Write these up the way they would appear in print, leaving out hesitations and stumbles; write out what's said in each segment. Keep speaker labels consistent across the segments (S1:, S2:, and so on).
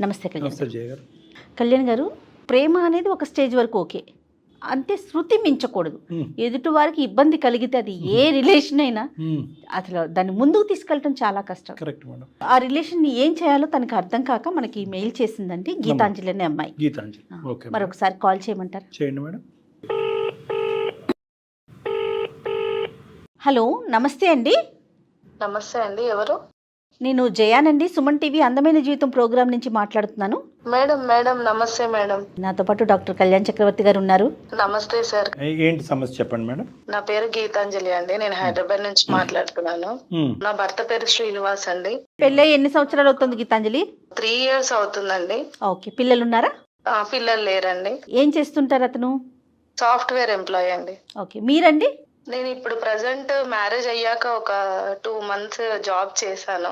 S1: నమస్తే కళ్యాణ్
S2: నమస్తే జయ గారు.
S1: కళ్యాణ్ గారు, ప్రేమ అనేది ఒక స్టేజ్ వరకు ఓకే, అంతే శృతి మించకూడదు. ఎదుటి వారికి ఇబ్బంది కలిగితే అది ఏ రిలేషన్ అయినా అసలు దాన్ని ముందుకు తీసుకెళ్ళటం చాలా కష్టం.
S2: Correct madam.
S1: ఆ రిలేషన్ ని ఏం చేయాలో తనకు అర్థం కాక మనకి మెయిల్ చేసిందండి గీతాంజలి అనే అమ్మాయి.
S2: గీతాంజలి, ఓకే
S1: మరి ఒకసారి కాల్ చేయమంటారు?
S2: చేయండి మేడం.
S1: హలో, నమస్తే అండి.
S3: నమస్తే అండి, ఎవరు?
S1: నేను జయానండి, సుమన్ టీవీ అందమైన జీవితం ప్రోగ్రామ్ నుంచి మాట్లాడుతున్నాను.
S3: మేడం నమస్తే మేడం.
S1: నాతో పాటు డాక్టర్ కళ్యాణ్ చక్రవర్తి గారు ఉన్నారు.
S3: నమస్తే సార్.
S2: ఏంటి సమస్య చెప్పండి మేడం.
S3: నా పేరు గీతాంజలి అండి, నేను హైదరాబాద్ నుంచి మాట్లాడుతున్నాను. నా భర్త పేరు శ్రీనివాస్ అండి.
S1: పెళ్ళై ఎన్ని సంవత్సరాలు అవుతుంది గీతాంజలి?
S3: 3 years అవుతుందండి.
S1: ఓకే, పిల్లలు ఉన్నారా?
S3: పిల్లలు లేరండి.
S1: ఏం చేస్తుంటారు అతను?
S3: సాఫ్ట్వేర్ ఎంప్లాయీ అండి.
S1: ఓకే, మీరండి?
S3: నేను ఇప్పుడు ప్రజెంట్ మ్యారేజ్ అయ్యాక ఒక 2 months జాబ్ చేశాను.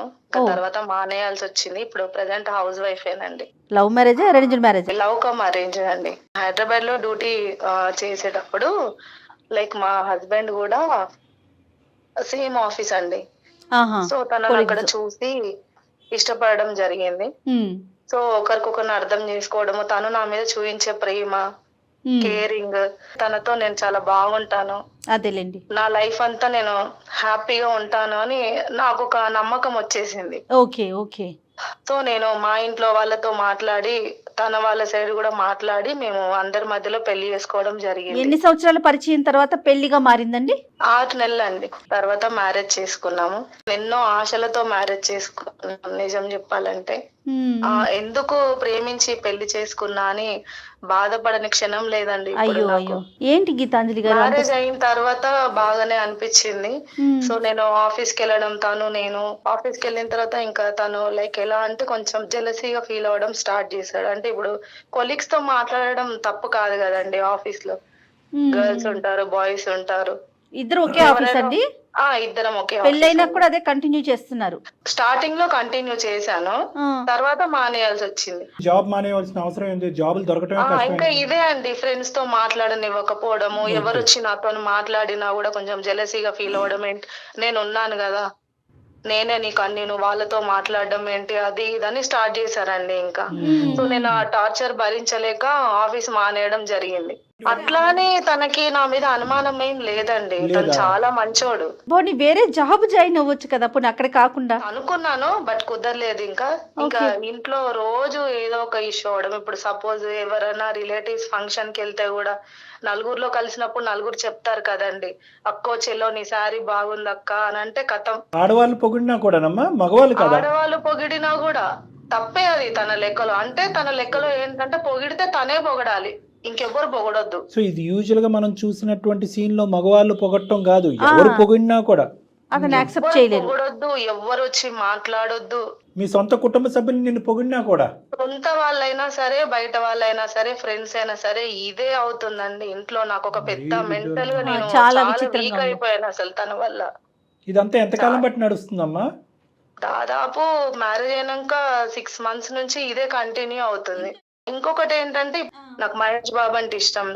S3: తర్వాత మానేయాల్సి వచ్చింది. ఇప్పుడు ప్రజెంట్ హౌస్ వైఫ్ ఏనండి.
S1: Love marriage, arranged marriage?
S3: Love come arrange అండి. హైదరాబాద్ లో డ్యూటీ చేసేటప్పుడు లైక్ మా హస్బెండ్ కూడా సేమ్ ఆఫీస్ అండి. సో తనను అక్కడ చూసి ఇష్టపడడం జరిగింది. సో ఒకరికొకరిని అర్థం చేసుకోవడము, తను నా మీద చూపించే ప్రేమ, కేరింగ్, తనతో నేను చాలా బాగుంటాను,
S1: అదేలేండి,
S3: నా లైఫ్ అంతా నేను హ్యాపీగా ఉంటాను అని నాకు ఒక నమ్మకం వచ్చేసింది.
S1: Okay okay.
S3: సో నేను మా ఇంట్లో వాళ్ళతో మాట్లాడి, తన వాళ్ళ సైడ్ కూడా మాట్లాడి మేము అందరి మధ్యలో పెళ్లి చేసుకోవడం జరిగింది.
S1: ఎన్ని సంవత్సరాల పరిచయం తర్వాత పెళ్లిగా మారిందండి?
S3: 6 నెలలు అండి. తర్వాత మ్యారేజ్ చేసుకున్నాము. ఎన్నో ఆశలతో మ్యారేజ్ చేసుకున్నాం నిజం చెప్పాలంటే. ఎందుకు ప్రేమించి పెళ్లి చేసుకున్నా అని బాధపడని క్షణం లేదండి.
S1: అయ్యో అయ్యో, ఏంటి గీతాంజలి గారు?
S3: మ్యారేజ్ అయిన తర్వాత బాగానే అనిపించింది. సో నేను ఆఫీస్కి వెళ్ళడం, నేను ఆఫీస్కి వెళ్ళిన తర్వాత ఇంకా తను లైక్ ఎలా అంటే కొంచెం జెలసీగా ఫీల్ అవ్వడం స్టార్ట్ చేశాడు. అంటే ఇప్పుడు కొలీగ్స్ తో మాట్లాడడం తప్పు కాదు కదండి. ఆఫీస్ లో గర్ల్స్ ఉంటారు, బాయ్స్ ఉంటారు.
S1: ఇద్దరు ఒకే ఆఫీస్ అండి?
S3: ఇద్దరం ఒకే.
S1: పెళ్ళైనా కూడా అదే కంటిన్యూ చేస్తున్నారు?
S3: స్టార్టింగ్ లో కంటిన్యూ చేశాను, తర్వాత మానేయాల్సి వచ్చింది.
S2: జాబ్ మానేయాల్సిన అవసరం ఏంటి? జాబులు దొరకటమే
S3: ఇంకా ఇదే అండి, ఫ్రెండ్స్ తో మాట్లాడనివ్వకపోవడము, ఎవరు వచ్చి నాతో మాట్లాడినా కూడా కొంచెం జెలసీగా ఫీల్ అవ్వడం. ఏంటి, నేను ఉన్నాను కదా, నేనే నీకు అన్ని, నువ్వు వాళ్ళతో మాట్లాడడం ఏంటి, అది ఇదని స్టార్ట్ చేశారండి. ఇంకా సో నేను ఆ టార్చర్ భరించలేక ఆఫీస్ మానేయడం జరిగింది. అట్లానే తనకి నా మీద అనుమానం ఏం లేదండి, తను చాలా మంచోడు.
S1: వేరే జాబ్ జాయిన్ అవ్వచ్చు కదా పోనీ అక్కడ కాకుండా?
S3: అనుకున్నాను, బట్ కుదరలేదు. ఇంకా ఇంట్లో రోజు ఏదో ఒక ఇష్యూ అవడం. ఇప్పుడు సపోజ్ ఎవరైనా రిలేటివ్స్ ఫంక్షన్ కి వెళ్తే కూడా నలుగురిలో కలిసినప్పుడు నలుగురు చెప్తారు కదండి, అక్కో చెల్లో నీ శారీ బాగుంది అక్క అని అంటే కథం.
S2: ఆడవాళ్ళు పొగిడినా కూడానమ్మా, మగవాళ్ళు కదా?
S3: ఆడవాళ్ళు పొగిడినా కూడా తప్పే అది తన లెక్కలో. అంటే తన లెక్కలో ఏంటంటే పొగిడితే తనే పొగడాలి, ఇంకెవ్వరు పొగడొద్దు.
S2: సో ఇది యూజువల్ గా మనం చూసినటువంటి సీన్ లో మగవాళ్ళు పొగట్టం కాదు, ఎవరు పొగిడినా కూడా
S1: అతను యాక్సెప్ట్ చేయలేదు.
S3: పొగడొద్దు, ఎవ్వరు వచ్చి మాట్లాడొద్దు.
S2: మీ సొంత కుటుంబ సభ్యులు నిన్ను పొగిడినా కూడా,
S3: సొంత వాళ్ళైనా సరే, బయట వాళ్ళైనా సరే, ఫ్రెండ్స్ అయినా సరే, ఇదే అవుతుందండి ఇంట్లో. నాకు ఒక పెద్ద మెంటల్ గా నేను చాలా వీక్ అయిపోయాను అసలు తన వల్ల.
S2: ఇదంతా ఎంతకాలం బట్టి నడుస్తుందమ్మా?
S3: దాదాపు మ్యారేజ్ అయినాక 6 months నుంచి ఇదే కంటిన్యూ అవుతుంది. ఇంకొకటి ఏంటంటే, నాకు మహేష్ బాబు అంటే ఇష్టం.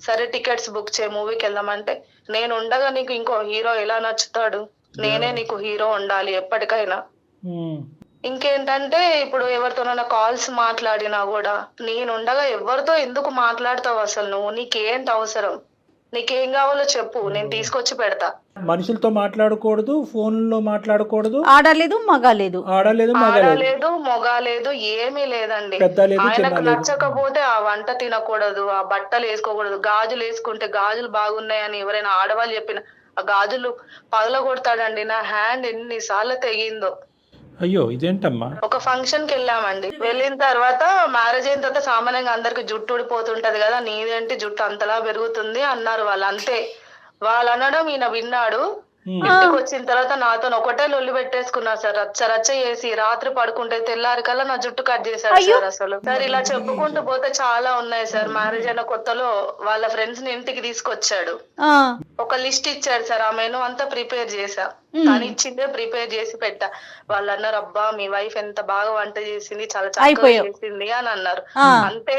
S3: సరే టికెట్స్ బుక్ చేయి, మూవీకి వెళ్దామంటే, నేను ఉండగా నీకు ఇంకో హీరో ఎలా నచ్చుతాడు, నేనే నీకు హీరో ఉండాలి ఎప్పటికైనా. ఇంకేంటంటే ఇప్పుడు ఎవరితోనైనా కాల్స్ మాట్లాడినా కూడా, నేనుండగా ఎవరితో ఎందుకు మాట్లాడతావు అసలు నువ్వు, నీకేంటి అవసరం, నీకేం కావాలో చెప్పు, నేను తీసుకొచ్చి పెడతా.
S2: మనుషులతో మాట్లాడకూడదు, ఫోన్ లో మాట్లాడకూడదు,
S1: ఆడలేదు మగాలేదు,
S3: ఆడలేదు మొగాలేదు, ఏమీ లేదండి. ఆయనకు నచ్చకపోతే ఆ వంట తినకూడదు, ఆ బట్టలు వేసుకోకూడదు. గాజులు వేసుకుంటే గాజులు బాగున్నాయని ఎవరైనా ఆడవాళ్ళు చెప్పిన ఆ గాజులు పగలగొడతాడండి. నా హ్యాండ్ ఎన్నిసార్లు తెగిందో.
S2: అయ్యో ఇదేంటమ్మా?
S3: ఒక ఫంక్షన్ కి వెళ్ళామండి. వెళ్ళిన తర్వాత మ్యారేజ్ అయిన తర్వాత సామాన్యంగా అందరికి జుట్టు ఊడిపోతుంటది కదా, నీదేంటి జుట్టు అంతలా పెరుగుతుంది అన్నారు వాళ్ళు. అంతే, వాళ్ళు అనడం ఈయన విన్నాడు. ఇంటికి వచ్చిన తర్వాత నాతో ఒకటే లొల్లి పెట్టేసుకున్నా సార్. రచ్చ చేసి రాత్రి పడుకుంటే తెల్లారి కల్లా నా జుట్టు కట్ చేశారు సార్. అసలు సార్ ఇలా చెప్పుకుంటూ పోతే చాలా ఉన్నాయి సార్. మ్యారేజ్ అయిన కొత్తలో వాళ్ళ ఫ్రెండ్స్ ని ఇంటికి తీసుకొచ్చాడు, ఒక లిస్ట్ ఇచ్చాడు సార్. ఆ మెనూ అంతా ప్రిపేర్ చేసా, తను ఇచ్చిందే ప్రిపేర్ చేసి పెట్టా. వాళ్ళు అన్నారు, అబ్బా మీ వైఫ్ ఎంత బాగా వంట చేసింది, చాలా చక్కగా చేసింది అని అన్నారు. అంతే,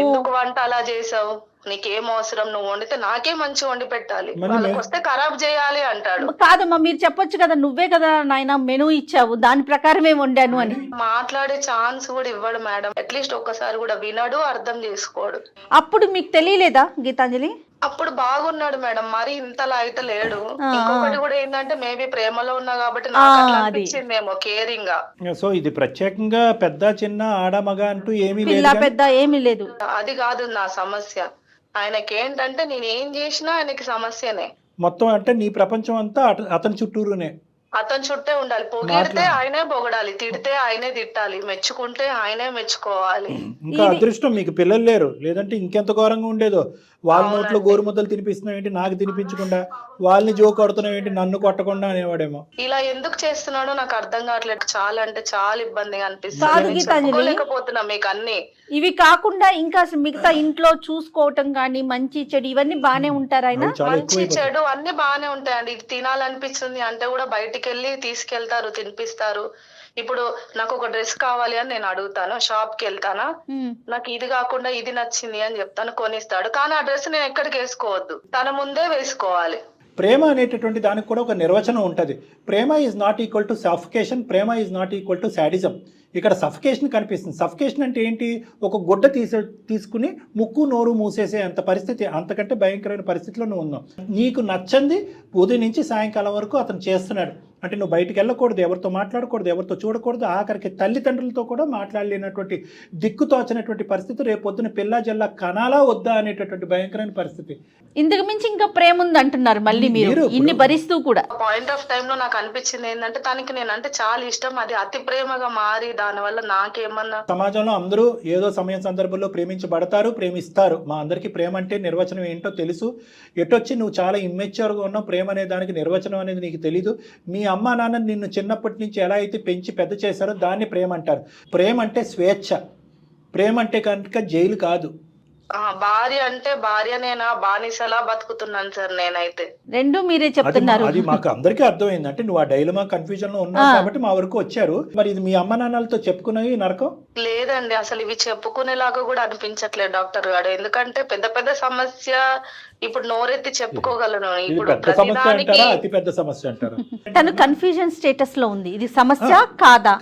S3: ఎందుకు వంట అలా చేసావు, నీకేం అవసరం, నువ్వు వండితే నాకే మంచి వండి పెట్టాలి,
S2: మరి
S3: వాళ్ళకి వస్తే ఖరాబ్ చేయాలి అంటాడు.
S1: కాదమ్మా, మీరు చెప్పొచ్చు కదా, నువ్వే కదా నాయన మెనూ ఇచ్చావు, దాని ప్రకారమే వండాను అని.
S3: మాట్లాడే ఛాన్స్ కూడా ఇవ్వడు మేడం, అట్లీస్ట్ ఒక్కసారి కూడా వినడు, అర్థం చేసుకోడు.
S1: అప్పుడు మీకు తెలియలేదా గీతాంజలి?
S3: అప్పుడు బాగున్నాడు మేడం, మరి ఇంతలా అయితే లేడు. ఇంకొకటి కూడా ఏంటంటే మేబీ ప్రేమలో ఉన్నా కాబట్టి నాకు అట్లా అనిపించిందేమో, కేరింగ్ గా.
S2: సో ఇది ప్రత్యేకంగా పెద్ద చిన్న ఆడ మగ అంటూ ఏమీ
S1: పిల్ల
S2: లేదు.
S1: పెద్ద ఏమీ లేదు.
S3: అది కాదు నా సమస్య. ఆయనకి ఏంటంటే నేను ఏం చేసినా ఆయనకి సమస్యనే.
S2: మొత్తం అంటే నీ ప్రపంచం అంతా అతని చుట్టూరునే.
S3: అతని చుట్టే ఉండాలి. పొగిడితే ఆయనే పొగడాలి, తిడితే ఆయనే తిట్టాలి, మెచ్చుకుంటే ఆయనే మెచ్చుకోవాలి.
S2: ఇంకా అదృష్టం మీకు పిల్లలు లేరు, లేదంటే ఇంకెంత ఘోరంగా ఉండేదో. వాళ్ళ నోట్లో గోరుముద్దలు తినిపిస్తున్నావు ఏంటి, నాకు తినిపించకుండా, వాళ్ళని జోక్ కొడుతున్నావు ఏంటి, నన్ను కొట్టకుండా అనేవాడేమో.
S3: ఇలా ఎందుకు చేస్తున్నాడో నాకు అర్థం కావట్లేదు. చాలా అంటే చాలా ఇబ్బందిగా
S1: కాదు
S3: అనిపిస్తుంది.
S1: గీతాంజలి,
S3: చెప్పుకోలేకపోతున్నా మీకు అన్ని.
S1: ఇవి కాకుండా ఇంకా మిగతా ఇంట్లో చూసుకోవటం కానీ మంచి చెడు ఇవన్నీ బానే ఉంటారు ఆయన?
S2: అవి చాలా
S3: మంచి
S2: ఎక్కువ
S3: చెడు అన్ని బాగానే ఉంటాయండి. ఇది తినాలనిపిస్తుంది అంటే కూడా బయటికి వెళ్ళి తీసుకెళ్తారు, తినిపిస్తారు. ఇప్పుడు నాకు ఒక డ్రెస్ కావాలి అని నేను అడుగుతాను, షాప్ కి వెళ్తానా, నాకు ఇది కాకుండా ఇది నచ్చింది అని చెప్తాను, కొనిస్తాడు. కానీ ఆ డ్రెస్ నేను ఎక్కడికి వేసుకోవద్దు, తన ముందే వేసుకోవాలి.
S2: ప్రేమ అనేటటువంటి దానికి కూడా ఒక నిర్వచనం ఉంటుంది. ప్రేమ is not equal to suffocation, ప్రేమ is not equal to sadism. ఇక్కడ సఫికేషన్ కనిపిస్తుంది. సఫికేషన్ అంటే ఏంటి, ఒక గుడ్డ తీసుకుని ముక్కు నోరు మూసేసే అంత పరిస్థితి, అంతకంటే భయంకరమైన పరిస్థితిలో నువ్వు ఉన్నావు. నీకు నచ్చంది ఉదయం నుంచి సాయంకాలం వరకు అతను చేస్తున్నాడు. అంటే నువ్వు బయటికి వెళ్ళకూడదు, ఎవరితో మాట్లాడకూడదు, ఎవరితో చూడకూడదు, ఆఖరికి తల్లిదండ్రులతో కూడా మాట్లాడలేనటువంటి దిక్కుతోచినటువంటి పరిస్థితి, రేపొద్దున పిల్ల జల్లా కనాలా వద్దా అనేటటువంటి భయంకరమైన పరిస్థితి.
S1: ఇందుకు మించి ఇంకా ప్రేమ ఉంది అంటున్నారు మళ్ళీ మీరు, ఇన్ని భరిస్తూ కూడా.
S3: పాయింట్ ఆఫ్ టైమ్ లో నాకు అనిపించింది ఏంటంటే తనకి నేనంటే చాలా ఇష్టం, అది అతి ప్రేమగా మారి దానివల్ల నాకేమన్నా.
S2: సమాజంలో అందరూ ఏదో సమయం సందర్భంలో ప్రేమించబడతారు, ప్రేమిస్తారు. మా అందరికీ ప్రేమ అంటే నిర్వచనం ఏంటో తెలుసు. ఎటొచ్చి నువ్వు చాలా ఇమ్మెచ్యూర్గా ఉన్నావు, ప్రేమ అనే దానికి నిర్వచనం అనేది నీకు తెలీదు. మీ అమ్మ నాన్న నిన్ను చిన్నప్పటి నుంచి ఎలా అయితే పెంచి పెద్ద చేశారో దాన్ని ప్రేమ అంటారు. ప్రేమ అంటే స్వేచ్ఛ, ప్రేమ అంటే కనుక జైలు కాదు.
S3: భార్య అంటే భార్యనేనా, బానిసలా బతుకుతున్నాను సార్ నేనైతే.
S1: రెండు మీరే చెప్తున్నారు.
S2: అది మాకు అందరికీ అర్థమైంది. అంటే నువ్వు ఆ డైలమా కన్ఫ్యూజన్ లో ఉన్నావు కాబట్టి మా వరకు వచ్చారు. మరి ఇది మీ అమ్మ నాన్నలతో చెప్పుకున్నవి నరకం
S3: లేదండి, అసలు ఇవి చెప్పుకునేలాగా కూడా అనిపించట్లేదు డాక్టర్ గారు. ఎందుకంటే పెద్ద పెద్ద సమస్య ఇప్పుడు నోరెత్తి చెప్పుకోగలను. ఇప్పుడు
S2: పెద్ద సమస్య అంటారా, అతి పెద్ద సమస్య అంటారా?
S1: తను కన్ఫ్యూజన్ స్టేటస్ లో ఉంది. ఇది సమస్య కాదా,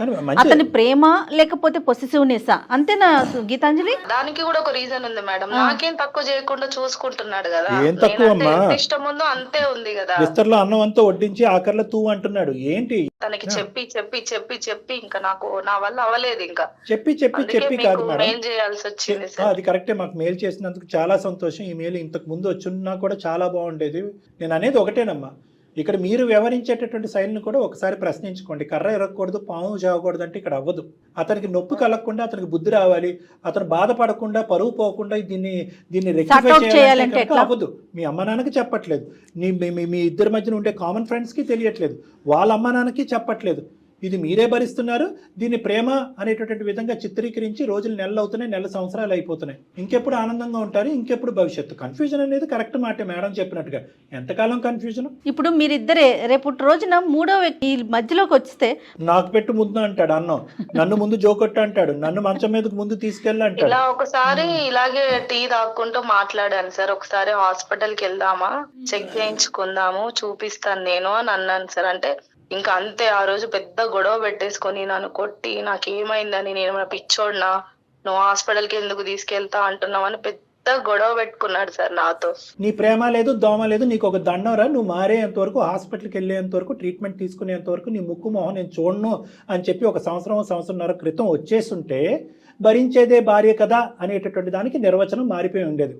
S1: అతని ప్రేమ లేకపోతే పొసెసివ్నెస్, అంతేనా గీతాంజలి?
S3: దానికి కూడా ఒక రీజన్ ఉంది మేడం. నాకేం తక్కువ చేయకుండా చూసుకుంటున్నాడు కదా.
S2: ఏం తక్కువమ్మా,
S3: ఇష్టం ఉందో అంతే ఉంది కదా.
S2: విస్తర్లో అన్నం అంతా వడ్డించి ఆఖర్లో తూ అంటున్నాడు ఏంటి?
S3: తనకి చెప్పి చెప్పి చెప్పి చెప్పి ఇంకా నాకు నా వల్ల అవ్వలేదు. ఇంకా
S2: చెప్పి చెప్పి చెప్పి కాదు మేడం,
S3: మెయిల్ చేయాల్సి వచ్చింది.
S2: అది కరెక్టే. మాకు మెయిల్ చేసినందుకు చాలా సంతోషం. ఈ మెయిల్ ఇంతకు ముందు వచ్చున్నా కూడా చాలా బాగుండేది. నేను అనేది ఒకటేనమ్మా, ఇక్కడ మీరు వ్యవహరించేటటువంటి శైలిని కూడా ఒకసారి ప్రశ్నించుకోండి. కర్ర ఎరగకూడదు, పాము చావకూడదు అంటే ఇక్కడ అవ్వదు. అతనికి నొప్పి కలగకుండా, అతనికి బుద్ధి రావాలి, అతను బాధపడకుండా, పరువు పోకుండా దీన్ని రెక్టిఫై చేయాలంటే అవ్వదు. మీ అమ్మ నాన్నకి చెప్పట్లేదు, మీ ఇద్దరి మధ్యన ఉండే కామన్ ఫ్రెండ్స్కి తెలియట్లేదు, వాళ్ళ అమ్మ నాన్నకి చెప్పట్లేదు. ఇది మీరే భరిస్తున్నారు. దీన్ని ప్రేమ అనేటటువంటి విధంగా చిత్రీకరించి రోజులు నెలలు అవుతున్నాయి, నెల సంవత్సరాలు అయిపోతున్నాయి. ఇంకెప్పుడు ఆనందంగా ఉంటారు, ఇంకెప్పుడు భవిష్యత్తు. కన్ఫ్యూజన్ అనేది కరెక్ట్ మాట మేడం చెప్పినట్టుగా. ఎంతకాలం కన్ఫ్యూజన్? ఇప్పుడు
S1: మీరిద్దరే రేపు రోజున మూడో వ్యక్తి మధ్యలోకి వస్తే
S2: నాకు పెట్టు ముందు అంటాడు అన్నం, నన్ను ముందు జోకొట్టు అంటాడు, నన్ను మంచం మీదకు ముందు తీసుకెళ్ళి అంటాడు.
S3: ఇలా ఒకసారి ఇలాగే టీ తాక్కుంటూ మాట్లాడాను సార్. ఒకసారి హాస్పిటల్కి వెళ్దామా, చెక్ చేయించుకుందాము, చూపిస్తాను నేను అని అన్నాను సార్. అంటే ఇంకా అంతే. ఆ రోజు పెద్ద గొడవ పెట్టేసుకొని నన్ను కొట్టి నాకేమైందని, నేను పిచ్చోడినా, నువ్వు హాస్పిటల్కి ఎందుకు తీసుకెళ్తా అంటున్నావు అని పెద్ద గొడవ పెట్టుకున్నాడు సార్ నాతో.
S2: నీ ప్రేమ లేదు, దోమ లేదు, నీకు ఒక దండంరా, నువ్వు మారేంత వరకు, హాస్పిటల్కి వెళ్ళేంత వరకు, ట్రీట్మెంట్ తీసుకునేంత వరకు నీ ముక్కు మొహం నేను చూడను అని చెప్పి ఒక సంవత్సరంన్నర క్రితం వచ్చేస్తుంటే భరించేదే భార్య కదా అనేటటువంటి దానికి నిర్వచనం మారిపోయి ఉండేది.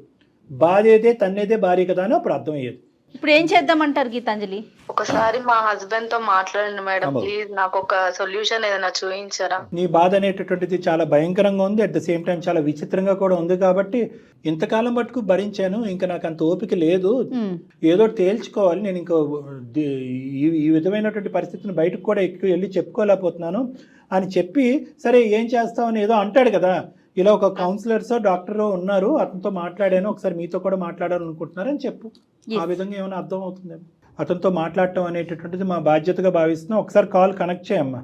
S2: బాధేదే తన్నేదే భార్య కదా అని అప్పుడు అర్థమయ్యేది.
S1: ఇప్పుడు ఏం చేద్దామంటారు గీతాంజలి?
S3: ఒకసారి మా హస్బెండ్ తో మాట్లాడండి మేడం ప్లీజ్, నాకు ఒక సొల్యూషన్ ఏదైనా చూపించారా?
S2: నీ బాధ అనేటటువంటిది చాలా భయంకరంగా ఉంది, అట్ ద సేమ్ టైం చాలా విచిత్రంగా కూడా ఉంది. కాబట్టి ఇంతకాలం మటుకు భరించాను, ఇంకా నాకు అంత ఓపిక లేదు, ఏదో తేల్చుకోవాలి, నేను ఇంకా ఈ విధమైనటువంటి పరిస్థితిని బయటకు కూడా ఎక్కువ వెళ్ళి చెప్పుకోలేకపోతున్నాను అని చెప్పి, సరే ఏం చేస్తామని ఏదో అంటాడు కదా. ఇలా ఒక కౌన్సిలర్స్ డాక్టర్ ఉన్నారు, అతనితో మాట్లాడాను, ఒకసారి మీతో కూడా మాట్లాడాలనుకుంటున్నారని చెప్పు. ఆ విధంగా ఏమైనా అర్థం అవుతుంది. అతనితో మాట్లాడటం అనేటటువంటిది మా బాధ్యతగా భావిస్తున్నాం. ఒకసారి కాల్ కనెక్ట్ చేయమ్మా.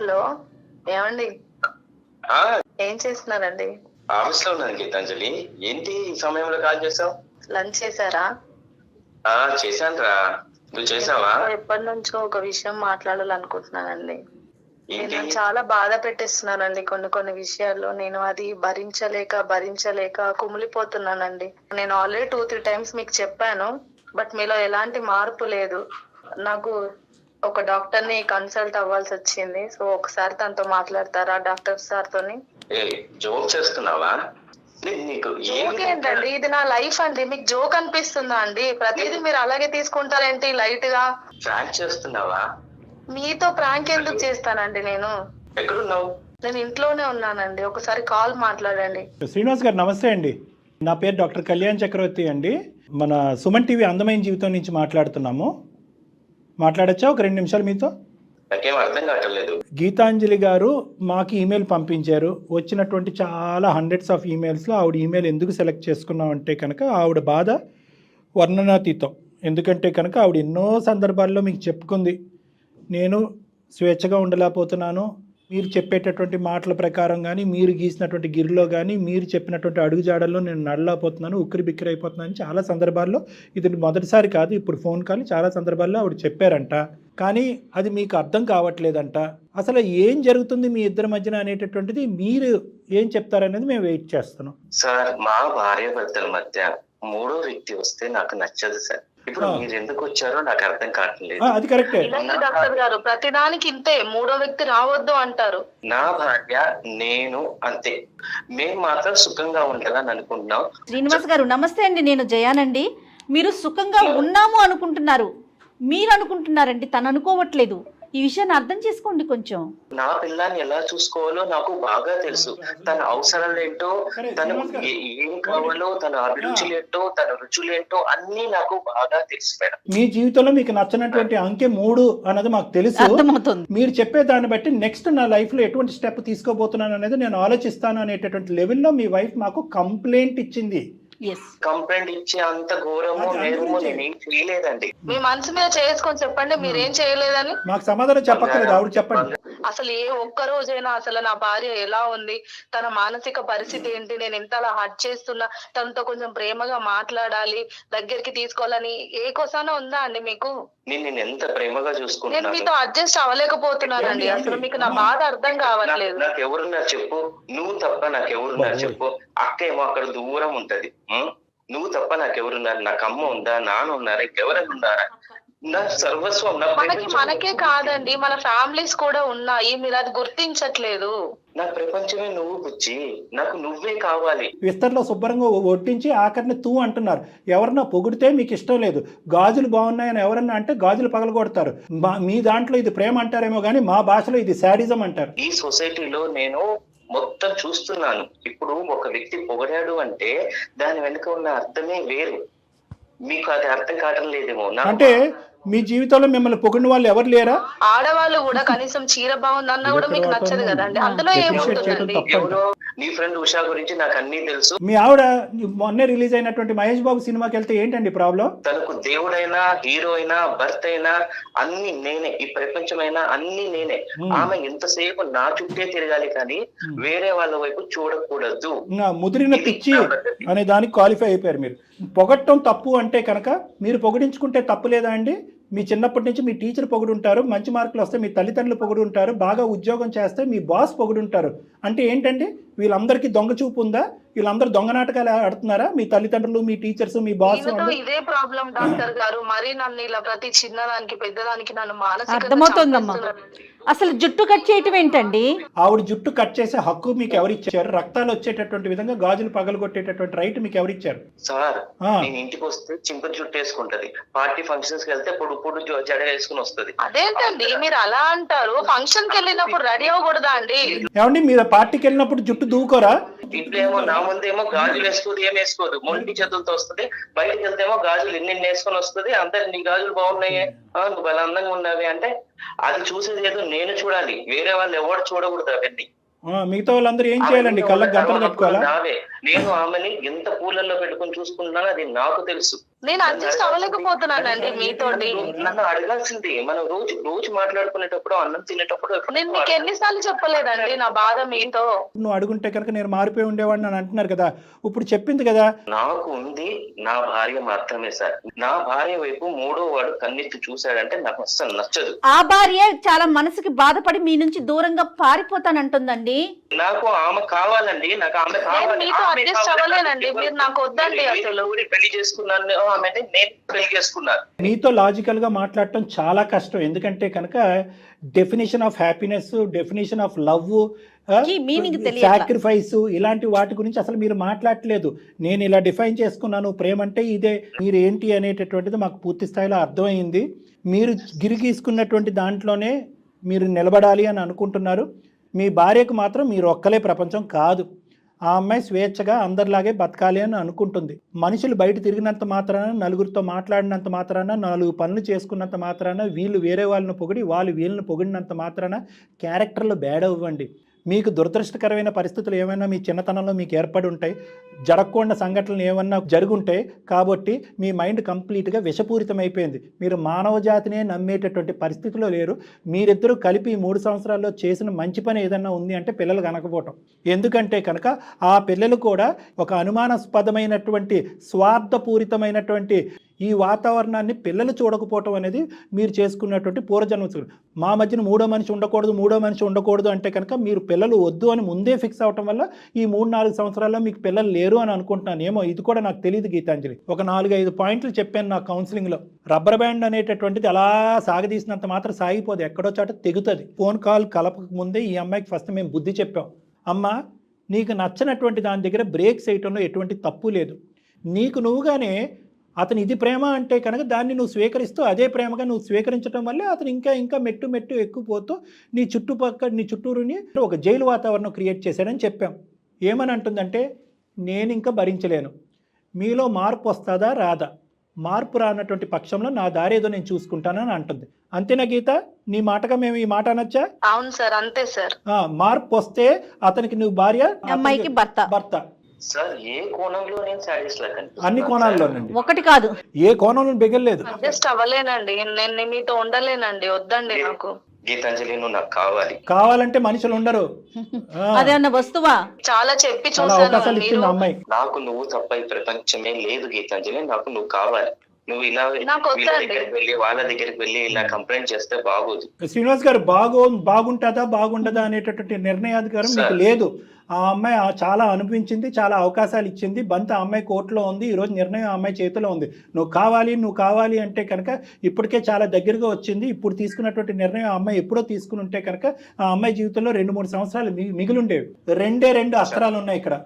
S3: హలో ఏమండి
S4: ఆ,
S3: ఏం చేస్తున్నారండి?
S4: ఆఫీస్ లో ఉన్నాను గీతాంజలి. ఏంటి ఈ సమయంలో కాల్ చేసావు?
S3: లంచ్ చేశారా?
S4: చేశాను రా. నువ్వు చేసావా?
S3: ఎప్పటి నుంచో ఒక విషయం మాట్లాడాలనుకుంటున్నానండి.
S4: ఏంటి?
S3: నేను చాలా బాధ పెట్టేస్తున్నానండి కొన్ని విషయాల్లో. నేను అది భరించలేక కుమిలిపోతున్నానండి. నేను ఆల్రెడీ 2-3 టైమ్స్ మీకు చెప్పాను, బట్ మీలో ఎలాంటి మార్పు లేదు. నాకు ఒక డాక్టర్ ని కన్సల్ట్ అవ్వాల్సి వచ్చింది. సో ఒకసారి తనతో మాట్లాడతారా, డాక్టర్ సార్ తోని?
S4: జోక్ చేస్తున్నావా? నీకు
S3: జోక్ ఏంటండి, ఇది నా లైఫ్ అండి. మీకు జోక్ అనిపిస్తుందా అండి? ప్రతిదీ మీరు అలాగే తీసుకుంటారేంటి లైట్ గా?
S4: ప్రాంక్ చేస్తున్నావా?
S3: మీతో ప్రాంక్ ఎందుకు చేస్తానండి నేను?
S4: ఎక్కడున్నావు?
S3: నేను ఇంట్లోనే ఉన్నానండి. ఒకసారి కాల్ మాట్లాడండి.
S2: శ్రీనివాస్ గారు నమస్తే అండి. నా పేరు డాక్టర్ కళ్యాణ్ చక్రవర్తి అండి. మన సుమన్ టీవీ అందమైన జీవితం నుంచి మాట్లాడుతున్నాము. మాట్లాడచ్చా ఒక 2 నిమిషాలు మీతో?
S4: నాకేం అర్థం కావట్లేదు.
S2: గీతాంజలి గారు మాకు ఈమెయిల్ పంపించారు. వచ్చినటువంటి చాలా హండ్రెడ్స్ ఆఫ్ ఈమెయిల్స్లో ఆవిడ ఈమెయిల్ ఎందుకు సెలెక్ట్ చేసుకున్నామంటే కనుక ఆవిడ బాధ వర్ణనాతీతం. ఎందుకంటే కనుక ఆవిడ ఎన్నో సందర్భాల్లో మీకు చెప్పుకుంది, నేను స్వేచ్ఛగా ఉండలేకపోతున్నాను, మీరు చెప్పేటటువంటి మాటల ప్రకారం కానీ, మీరు గీసినటువంటి గిరిలో కానీ, మీరు చెప్పినటువంటి అడుగుజాడల్లో నేను నడలేకపోతున్నాను, ఉక్కిరి బిక్కిరి అయిపోతున్నాను. చాలా సందర్భాల్లో, ఇది మొదటిసారి కాదు, ఇప్పుడు ఫోన్ కాల్ చాలా సందర్భాల్లో ఆవిడ చెప్పారంట. కానీ అది మీకు అర్థం కావట్లేదంట. అసలు ఏం జరుగుతుంది మీ ఇద్దరి మధ్యన అనేటటువంటిది మీరు ఏం చెప్తారనేది మేము వెయిట్ చేస్తున్నాం.
S4: సార్, మా భార్య భర్తల మధ్య మూడో వ్యక్తి వస్తే నాకు నచ్చదు సార్. ఇప్పుడు మీరు ఎందుకు వచ్చారో నాకు అర్థం కావట్లేదు.
S2: అది కరెక్టే
S3: డాక్టర్ గారు, ప్రతిదానికి ఇంతే, మూడో వ్యక్తి రావద్దు అంటారు.
S4: నా భార్య నేను అంతే. మేము మాత్రం సుఖంగా ఉండాలని అనుకుంటున్నాం.
S1: శ్రీనివాస్ గారు నమస్తే అండి, నేను జయానండి. మీరు సుఖంగా ఉన్నాము అనుకుంటున్నారు, మీరు అనుకుంటున్నారండి, తను అనుకోవట్లేదు. ఈ విషయాన్ని అర్థం చేసుకోండి కొంచెం.
S4: నా పిల్లాన్ని ఎలా చూసుకోవాలో నాకు బాగా తెలుసు. తన అవసరాలు ఏంటో, తను ఏం కావాలో, తన అభిరుచులు ఏంటో, తన రుచులు ఏంటో అన్ని నాకు బాగా తెలుసు మేడం.
S2: మీ జీవితంలో మీకు నచ్చినటువంటి అంకె 3 అన్నది మాకు తెలుసు.
S1: అర్థమవుతుంది.
S2: మీరు చెప్పే దాన్ని బట్టి నెక్స్ట్ నా లైఫ్లో ఎటువంటి స్టెప్ తీసుకోబోతున్నాను అనేది నేను ఆలోచిస్తాను అనేటటువంటి లెవెల్లో మీ వైఫ్ మాకు కంప్లైంట్ ఇచ్చింది.
S4: కంప్లైంట్ ఇచ్చే అంత ఘోరము నేరము నేనేం చేయలేదండి.
S3: మీ మనసు మీద చేసుకొని చెప్పండి మీరేం చేయలేదని.
S2: మాకు సమాధానం చెప్పక్కర్లేదు, ఆవిడ చెప్పండి.
S3: అసలు ఏ ఒక్క రోజైనా అసలు నా భార్య ఎలా ఉంది, తన మానసిక పరిస్థితి ఏంటి, నేను ఎంత అలా హర్ట్ చేస్తున్నా, తనతో కొంచెం ప్రేమగా మాట్లాడాలి, దగ్గరికి తీసుకోవాలని ఏ కోసానా ఉందా అండి మీకు?
S4: నేను ఎంత ప్రేమగా
S3: నేను
S4: చూసుకుంటున్నాను.
S3: మీతో అడ్జస్ట్ అవ్వలేకపోతున్నానండి. అసలు మీకు నా బాధ అర్థం కావట్లేదు.
S4: నాకు ఎవరున్నారు చెప్పు? నువ్వు తప్ప నాకు ఎవరున్నారు చెప్పు? అక్క ఏమో అక్కడ దూరం ఉంటది. నువ్వు తప్ప నాకెవరున్నారు? నాకు అమ్మ ఉందా, నాన్న ఉన్నారా, ఇంకెవరైనా ఉన్నారా? నా సర్వస్వం.
S3: మనకే కాదండి, మన ఫ్యామిలీస్ కూడా ఉన్నాయి, మీరు అది గుర్తించట్లేదు.
S4: నా ప్రపంచమే నువ్వు బుజ్జి, నాకు నువ్వే కావాలి.
S2: విస్తర్లో శుభ్రంగా ఒట్టించి ఆఖరిని తూ అంటున్నారు. ఎవరన్నా పొగిడితే మీకు ఇష్టం లేదు, గాజులు బాగున్నాయని ఎవరన్నా అంటే గాజులు పగలగొడతారు. మీ దాంట్లో ఇది ప్రేమ అంటారేమో కానీ మా భాషలో ఇది శాడిజం అంటారు.
S4: ఈ సొసైటీలో నేను మొత్తం చూస్తున్నాను. ఇప్పుడు ఒక వ్యక్తి పొగడాడు అంటే దాని వెనుక ఉన్న అర్థమే వేరు. మీకు అది అర్థం కావడం లేదేమో.
S2: అంటే మీ జీవితంలో మిమ్మల్ని పొగిడిన వాళ్ళు ఎవరు లేరా?
S3: ఆడవాళ్ళు కూడా కనీసం చీర బాగుందన్నా కూడా మీకు నచ్చదు కదండి. అందులో ఏముంటుందండి?
S4: ఎవరో నీ ఫ్రెండ్ ఉషా గురించి నాకు అన్ని తెలుసు.
S2: మీ ఆవిడ మొన్నే రిలీజ్ అయినటువంటి మహేష్ బాబు సినిమాకి వెళ్తే ఏంటండి ప్రాబ్లం?
S4: తనకు దేవుడైనా, హీరో అయినా, భర్త అయినా అన్ని నేనే, ఈ ప్రపంచమైనా అన్ని నేనే. ఆమె ఎంతసేపు నా చుట్టే తిరగాలి కానీ వేరే వాళ్ళ వైపు చూడకూడదు.
S2: ముదిరిన పిచ్చి అనే దానికి క్వాలిఫై అయిపోయారు మీరు. పొగట్టం తప్పు అంటే కనుక మీరు పొగిడించుకుంటే తప్పు లేదా అండి? మీ చిన్నప్పటి నుంచి మీ టీచర్ పొగుడుంటారు, మంచి మార్కులు వస్తే మీ తల్లిదండ్రులు పొగుడుంటారు, బాగా ఉద్యోగం చేస్తే మీ బాస్ పొగుడుంటారు. అంటే ఏంటండి, వీళ్ళందరికీ దొంగ చూపు ఉందా? వీళ్ళందరూ దొంగ నాటకాలు ఆడుతున్నారా? మీ తల్లిదండ్రులు, మీ టీచర్స్, మీ బాస్?
S3: ఇదే ప్రాబ్లం డాక్టర్ గారు. మరి నన్ను ఇలా ప్రతి చిన్నదానికి పెద్దదానికి నన్ను మానసికంగా
S1: అర్థమవుతుందమ్మా. అసలు జుట్టు కట్ చేయటం ఏంటండి?
S2: ఆవిడ జుట్టు కట్ చేసే హక్కు మీకు ఎవరిచ్చారు? రక్తాలు వచ్చేటటువంటి విధంగా గాజులు పగలగొట్టేటటువంటి రైట్ మీకు ఎవరిచ్చారు?
S4: సార్, నేను ఇంటికి వస్తే చింపురు జుట్టు వేసుకుంటది, పార్టీ ఫంక్షన్స్ కి వెళ్తే పొడు పొడు జడ వేసుకుని వస్తుంది.
S3: అదేంటండి మీరు అలా అంటారు? ఫంక్షన్ కి వెళ్ళినప్పుడు రెడీ అవ్వకూడదా అండి?
S2: ఏమండి మీరు పార్టీకి వెళ్ళినప్పుడు జుట్టు దూకోరా?
S4: ఇంట్లో ఏమో నా ముందేమో గాజులు వేసుకోదు, ఏం వేసుకోదు, మొండి చేతులతో వస్తుంది. బయటకు వెళ్తేమో గాజులు ఎన్ని వేసుకొని వస్తుంది. అందరు నీ గాజులు బాగున్నాయి, నువ్వు బల అందంగా ఉన్నావి అంటే అది చూసేది ఏదో నేను చూడాలి, వేరే వాళ్ళు ఎవరు చూడకూడదు అవన్నీ.
S2: మిగతా వాళ్ళందరూ ఏం చేయాలండి? కళ్ళకి గంటలు కట్టుకోవాలా?
S4: నేను ఆమెని ఎంత పూలల్లో పెట్టుకుని చూసుకుంటున్నానో అది నాకు తెలుసు.
S3: నేను అడ్జస్ట్ అవ్వలేకపోతున్నానండి మీతోటి.
S4: నన్ను అడగాల్సింది, మనం రోజు రోజు మాట్లాడుకునేటప్పుడు, అన్నం తినేటప్పుడు
S3: నేను మీకు ఎన్నిసార్లు చెప్పలేదండి నా బాధ మీతో.
S2: నువ్వు అడుగుంటే కనుక నేను మారిపోయి ఉండేవాడిని అని అంటున్నారు కదా, ఇప్పుడు చెప్పింది కదా.
S4: నాకు ఉంది నా భార్య మాత్రమే సార్. నా భార్య వైపు మూడో వాడు కన్నెత్తి చూశాడంటే నాకు అస్సలు నచ్చదు.
S1: ఆ భార్య చాలా మనసుకి బాధపడి మీ నుంచి దూరంగా పారిపోతానంటుందండి.
S4: నాకు ఆమె కావాలండి, నాకు ఆమె
S3: నేను
S4: కావాలి.
S3: మీతో అడ్జస్ట్ అవ్వలేనండి, మీరు నాకు వద్దండి అసలు.
S4: పెళ్లి చేసుకున్నాను ఆమెని, నేను పెళ్లి చేసుకున్నాను.
S2: నీతో లాజికల్ గా మాట్లాడటం చాలా కష్టం. ఎందుకంటే కనుక definition of happiness, definition of love,
S1: ఈ meaning తెలియట్లా.
S2: సాక్రిఫైస్, ఇలాంటి వాటి గురించి అసలు మీరు మాట్లాడలేదు. నేను ఇలా డిఫైన్ చేసుకున్నాను, ప్రేమ అంటే ఇదే, మీరు ఏంటి అనేటటువంటిది మాకు పూర్తి స్థాయిలో అర్థమైంది. మీరు గిరిగీసుకున్నటువంటి దాంట్లోనే మీరు నిలబడాలి అని అనుకుంటున్నారు. మీ భార్యకు మాత్రం మీరు ఒక్కలే ప్రపంచం కాదు. ఆ అమ్మాయి స్వేచ్ఛగా అందరిలాగే బతకాలి అని అనుకుంటుంది. మనుషులు బయట తిరిగినంత మాత్రాన, నలుగురితో మాట్లాడినంత మాత్రాన, 4 పనులు చేసుకున్నంత మాత్రాన, వీళ్ళు వేరే వాళ్ళని పొగిడి వాళ్ళు వీళ్ళని పొగిడినంత మాత్రాన క్యారెక్టర్లు బ్యాడ్ అవ్వండి. మీకు దురదృష్టకరమైన పరిస్థితులు ఏమైనా మీ చిన్నతనంలో మీకు ఏర్పడి ఉంటాయి, జరగకుండా సంఘటనలు ఏమన్నా జరుగుంటాయి. కాబట్టి మీ మైండ్ కంప్లీట్గా విషపూరితమైపోయింది. మీరు మానవ జాతినే నమ్మేటటువంటి పరిస్థితిలో లేరు. మీరిద్దరూ కలిపి 3 సంవత్సరాల్లో చేసిన మంచి పని ఏదన్నా ఉంది అంటే పిల్లలు కనకపోవటం. ఎందుకంటే కనుక ఆ పిల్లలు కూడా ఒక అనుమానాస్పదమైనటువంటి స్వార్థపూరితమైనటువంటి ఈ వాతావరణాన్ని పిల్లలు చూడకపోవటం అనేది మీరు చేసుకున్నటువంటి పూర్వజన్మ. మా మధ్యన మూడో మనిషి ఉండకూడదు అంటే కనుక మీరు పిల్లలు వద్దు అని ముందే ఫిక్స్ అవటం వల్ల ఈ 3-4 సంవత్సరాల్లో మీకు పిల్లలు లేరు అని అనుకుంటున్నాను. ఏమో ఇది కూడా నాకు తెలియదు గీతాంజలి. ఒక 4-5 పాయింట్లు చెప్పాను నా కౌన్సిలింగ్లో. రబ్బర్ బ్యాండ్ అనేటటువంటిది అలా సాగదీసినంత మాత్రం సాగిపోదు, ఎక్కడో చాట తెగుతుంది. ఫోన్ కాల్ కలపక ముందే ఈ అమ్మాయికి ఫస్ట్ మేము బుద్ధి చెప్పాం. అమ్మ, నీకు నచ్చినటువంటి దాని దగ్గర బ్రేక్స్ వేయటంలో ఎటువంటి తప్పు లేదు. నీకు నువ్వుగానే అతను ఇది ప్రేమ అంటే కనుక దాన్ని నువ్వు స్వీకరిస్తూ అదే ప్రేమగా నువ్వు స్వీకరించడం వల్లే అతను ఇంకా మెట్టు ఎక్కుపోతూ నీ చుట్టూరుని ఒక జైలు వాతావరణం క్రియేట్ చేశాడని చెప్పాం. ఏమని అంటుందంటే, నేను ఇంకా భరించలేను, మీలో మార్పు వస్తుందా రాదా, మార్పు రానటువంటి పక్షంలో నా దారి ఏదో నేను చూసుకుంటానని అంటుంది. అంతేనా గీత? నీ మాటగా మేము ఈ మాట అనొచ్చా?
S3: అవును సార్, అంతే సార్.
S2: మార్పు వస్తే అతనికి నువ్వు భార్య,
S1: అమ్మాయికి భర్త.
S4: సార్ ఏ కోణంలో నేను సాటిస్ఫై
S2: అన్ని కోణాల్లోనండి,
S1: ఒకటి కాదు,
S2: ఏ కోణంలో బిగలేదు.
S3: అడ్జస్ట్ అవ్వలేనండి, నేను మీతో ఉండలేనండి, వద్దండి నాకు.
S4: గీతాంజలి, నువ్వు నాకు
S2: కావాలంటే మనుషులు ఉండరు.
S1: అదేమన్నా వస్తువా?
S3: చాలా చెప్పి
S2: చాలా అవకాశాలు
S3: చూసాను.
S2: ఇచ్చింది ఆ అమ్మాయి.
S4: నాకు నువ్వు తప్ప ఈ ప్రపంచమే లేదు గీతాంజలి, నాకు నువ్వు కావాలి. నువ్వు ఇలా
S3: నాకు
S4: వీళ్ళ
S3: వద్దండి.
S4: దగ్గరికి వెళ్ళి వాళ్ళ దగ్గరికి వెళ్ళి ఇలా కంప్లైంట్ చేస్తే బాగోదు.
S2: శ్రీనివాస్ గారు, బాగుంటుందా బాగుండదా అనేటటువంటి నిర్ణయాధికారం మీకు లేదు. ఆ అమ్మాయి చాలా అనుభవించింది, చాలా అవకాశాలు ఇచ్చింది. బంత ఆ అమ్మాయి కోర్టులో ఉంది, ఈరోజు నిర్ణయం ఆ అమ్మాయి చేతిలో ఉంది. నువ్వు కావాలి అంటే కనుక ఇప్పటికే చాలా దగ్గరగా వచ్చింది. ఇప్పుడు తీసుకున్నటువంటి నిర్ణయం ఆ అమ్మాయి ఎప్పుడో తీసుకుని ఉంటే కనుక ఆ అమ్మాయి జీవితంలో 2-3 సంవత్సరాలు మిగిలిండేవి. 2 అస్త్రాలు ఉన్నాయి ఇక్కడ.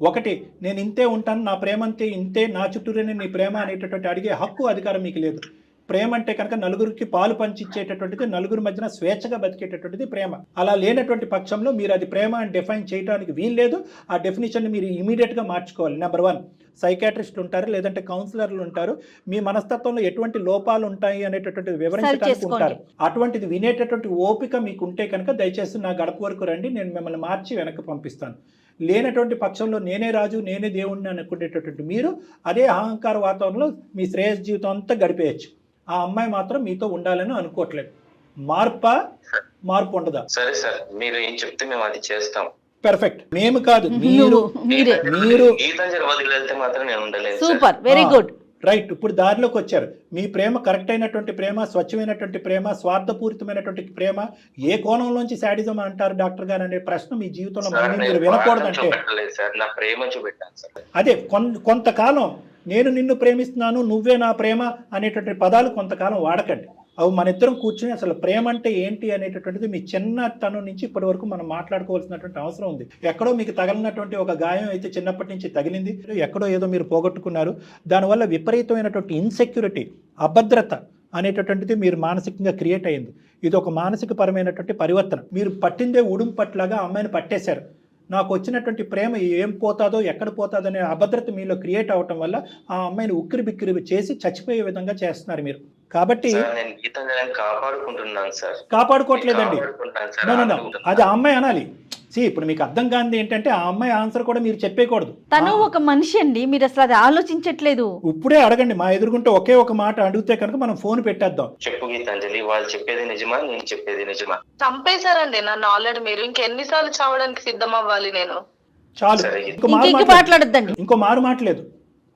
S2: ఒకటి, నేను ఇంతే ఉంటాను, నా ప్రేమ అంతే, ఇంతే, నా చుట్టూనే నీ ప్రేమ అనేటటువంటి అడిగే హక్కు అధికారం మీకు లేదు. ప్రేమ అంటే కనుక నలుగురికి పాలు పంచిచ్చేటటువంటిది, నలుగురి మధ్యన స్వేచ్ఛగా బతికేటటువంటిది ప్రేమ. అలా లేనటువంటి పక్షంలో మీరు అది ప్రేమ అని డిఫైన్ చేయడానికి వీల్లేదు. ఆ డెఫినేషన్ని మీరు ఇమీడియట్గా మార్చుకోవాలి. నెంబర్ 1, సైకాట్రిస్టులు ఉంటారు, లేదంటే కౌన్సిలర్లు ఉంటారు. మీ మనస్తత్వంలో ఎటువంటి లోపాలు ఉంటాయి అనేటటువంటిది వివరించడానికి ఉంటారు. అటువంటిది వినేటటువంటి ఓపిక మీకు ఉంటే కనుక దయచేసి నా గడప వరకు రండి, నేను మిమ్మల్ని మార్చి వెనక్కి పంపిస్తాను. లేనటువంటి పక్షంలో నేనే రాజు, నేనే దేవుణ్ణి అనుకునేటటువంటి మీరు అదే అహంకార వాతావరణంలో మీ శ్రేయస్ జీవితం అంతా గడిపేయచ్చు. ఆ అమ్మాయి మాత్రం మీతో ఉండాలని అనుకోవట్లేదు. మార్పు ఉండదా?
S4: సరే సార్, మీరు ఏం చెప్తే మేము అది చేస్తాం.
S2: పర్ఫెక్ట్. మేము కాదు, మీరు
S4: గీతాంజలి వదిలేస్తే మాత్రం నేను ఉండలేదు.
S1: Super, very good,
S2: right. ఇప్పుడు దారిలోకి వచ్చారు. మీ ప్రేమ కరెక్ట్ అయినటువంటి ప్రేమ, స్వచ్ఛమైనటువంటి ప్రేమ, స్వార్థపూరితమైనటువంటి ప్రేమ, ఏ కోణంలోంచి శాడిజం అంటారు డాక్టర్ గారు అనే ప్రశ్న మీ జీవితంలో మీరు వినకూడదంటే
S4: నా ప్రేమ చూపెట్టాను సార్.
S2: అదే కొంతకాలం నేను నిన్ను ప్రేమిస్తున్నాను, నువ్వే నా ప్రేమ అనేటటువంటి పదాలు కొంతకాలం వాడకండి. అవి మన ఇద్దరం కూర్చుని అసలు ప్రేమ అంటే ఏంటి అనేటటువంటిది మీ చిన్నతనం నుంచి ఇప్పటి వరకు మనం మాట్లాడుకోవాల్సినటువంటి అవసరం ఉంది. ఎక్కడో మీకు తగిలినటువంటి ఒక గాయం అయితే చిన్నప్పటి నుంచి తగిలింది, ఎక్కడో ఏదో మీరు పోగొట్టుకున్నారు. దానివల్ల విపరీతమైనటువంటి ఇన్సెక్యూరిటీ, అభద్రత అనేటటువంటిది మీరు మానసికంగా క్రియేట్ అయ్యింది. ఇది ఒక మానసిక పరమైనటువంటి పరివర్తన. మీరు పట్టిందే ఉడుం పట్లాగా అమ్మాయిని పట్టేశారు. నాకు వచ్చినటువంటి ప్రేమ ఏం పోతాదో, ఎక్కడ పోతాదో అనే అభద్రత మీలో క్రియేట్ అవటం వల్ల ఆ అమ్మాయిని ఉక్కిరి బిక్కిరి చేసి చచ్చిపోయే విధంగా చేస్తున్నారు మీరు. కాబట్టి
S4: కాపాడుకుంటున్నాను సార్.
S2: కాపాడుకోవట్లేదండి, అది ఆ అమ్మాయి అనాలి. ఇప్పుడు మీకు అర్థం కానిది ఏంటంటే ఆ అమ్మాయి ఆన్సర్ కూడా మీరు చెప్పేయకూడదు.
S1: తను ఒక మనిషి అండి, మీరు అసలు అది ఆలోచించట్లేదు.
S2: ఇప్పుడే అడగండి, మా ఎదురుగుంటే ఒకే ఒక మాట అడిగితే కనుక మనం ఫోన్ పెట్టేద్దాం.
S4: చెప్పు గీతాంజలి, వాళ్ళు చెప్పేది నిజమా, నేను చెప్పేది నిజమా?
S3: చంపేశారండి నన్ను ఆల్రెడీ. మీరు ఇంకెన్నిసార్లు చావడానికి సిద్ధం అవ్వాలి నేను?
S2: చాలు,
S4: సరే.
S1: ఇంకెక్కి మాట్లాడొద్దండి.
S2: ఇంకో మారు మాట్లేదు.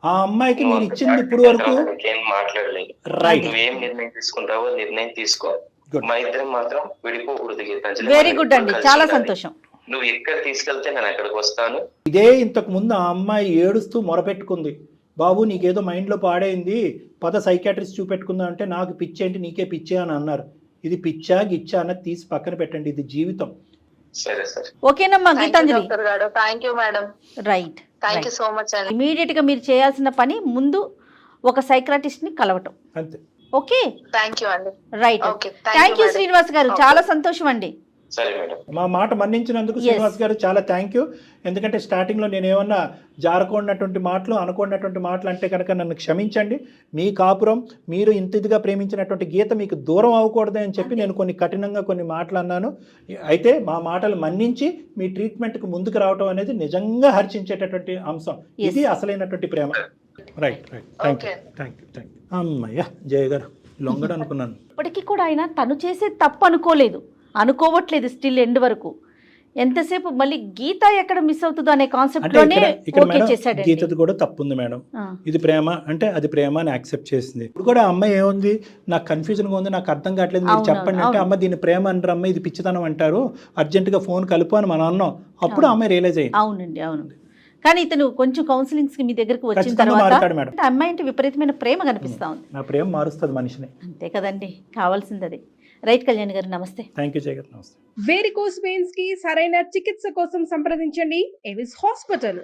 S2: ఆ అమ్మాయికి మీరు ఇచ్చింది ఇప్పుడు వరకు
S4: ఏం మాట్లాడలేదు.
S2: రైట్.
S4: నువ్వేం నిర్ణయం తీసుకుంటావో నిర్ణయం తీసుకో, మా ఇద్దరం మాత్రం విడిపోకూడదు గీతాంజలి.
S1: వెరీ గుడ్ అండి, చాలా సంతోషం.
S4: నువ్వు ఎక్కడ తీసుకెళ్తే నేను అక్కడికి వస్తాను.
S2: ఇదే ఇంతకు ముందు ఆ అమ్మాయి ఏడుస్తూ మొరపెట్టుకుంది, బాబు నీకేదో మైండ్లో పాడైంది, పద సైకాట్రిస్ట్ చూపెట్టుకుందాం అంటే నాకు పిచ్చేంటి నీకే పిచ్చే అని అన్నారు. ఇది పిచ్చా గిచ్చా అన్నది తీసి పక్కన పెట్టండి, ఇది జీవితం.
S4: సరే సరే,
S1: ఓకేనమ్మా Geetanjali.
S3: Thank you madam.
S1: Right,
S3: thank you so much అండి.
S1: ఇమీడియట్ గా మీరు చేయాల్సిన పని ముందు ఒక సైక్రాటిస్ట్ ని కలవటం.
S2: అంతే.
S1: ఓకే,
S3: థ్యాంక్ యూ అండి.
S1: Right.
S3: Okay,
S1: thank you
S3: madam.
S1: Srinivas గారు, చాలా సంతోషం అండి.
S4: సరే మేడం.
S2: మా మాట మన్నించినందుకు శ్రీనివాస్ గారు చాలా థ్యాంక్ యూ. ఎందుకంటే స్టార్టింగ్లో నేను ఏమన్నా జారకూడనటువంటి మాటలు అనుకున్నటువంటి మాటలు అంటే కనుక నన్ను క్షమించండి. మీ కాపురం, మీరు ఇంత ఇదిగా ప్రేమించినటువంటి గీత మీకు దూరం అవ్వకూడదు అని చెప్పి నేను కొన్ని కఠినంగా కొన్ని మాటలు అన్నాను. అయితే మా మాటలు మన్నించి మీ ట్రీట్మెంట్కి ముందుకు రావడం అనేది నిజంగా హర్షించేటటువంటి అంశం. ఇది అసలైనటువంటి ప్రేమ. Right right, thank you thank you thank you. అమ్మయ్య జయ గారు లొంగడు అనుకున్నాను.
S1: ఇప్పటికీ కూడా ఆయన తను చేసే తప్పు అనుకోవట్లేదు స్టిల్ ఎండ్ వరకు. ఎంతసేపు మళ్ళీ గీత ఎక్కడ మిస్ అవుతుందో అనే కాన్సెప్ట్ లోనే ఓకే చేశాడు.
S2: గీతది కూడా తప్పు ఉంది మేడం. ఇది ప్రేమ అంటే అది ప్రేమ అని యాక్సెప్ట్ చేసింది. ఇప్పుడు కూడా అమ్మాయి ఏముంది, నాకు కన్ఫ్యూజన్ గా ఉంది, నాకు అర్థం కావట్లేదు, మీరు చెప్పండి అంటే అమ్మ దీన్ని ప్రేమ అంటారు, అమ్మ ఇది పిచ్చితనం అంటారు, అర్జెంట్ గా ఫోన్ కలుపు అని మనం అన్నాం. అప్పుడు అమ్మాయి రియలైజ్ అయ్యింది.
S1: అవునండి, అవును. కానీ ఇతను కొంచెం కౌన్సిలింగ్స్ కి మీ దగ్గరకు వచ్చిన తర్వాత అమ్మాయి అంటే విపరీతమైన ప్రేమ కనిపిస్తా ఉంది.
S2: నా ప్రేమ మారుస్తుంది మనిషిని.
S1: అంతే కదండి, కావాల్సింది అది. రైట్ కళ్యాణ్ గారు, నమస్తే.
S2: థ్యాంక్ యూ జయ గారు, నమస్తే.
S5: వేరికోస్ వెయిన్స్ కి సరైన చికిత్స కోసం సంప్రదించండి ఎవిస్ హాస్పిటల్.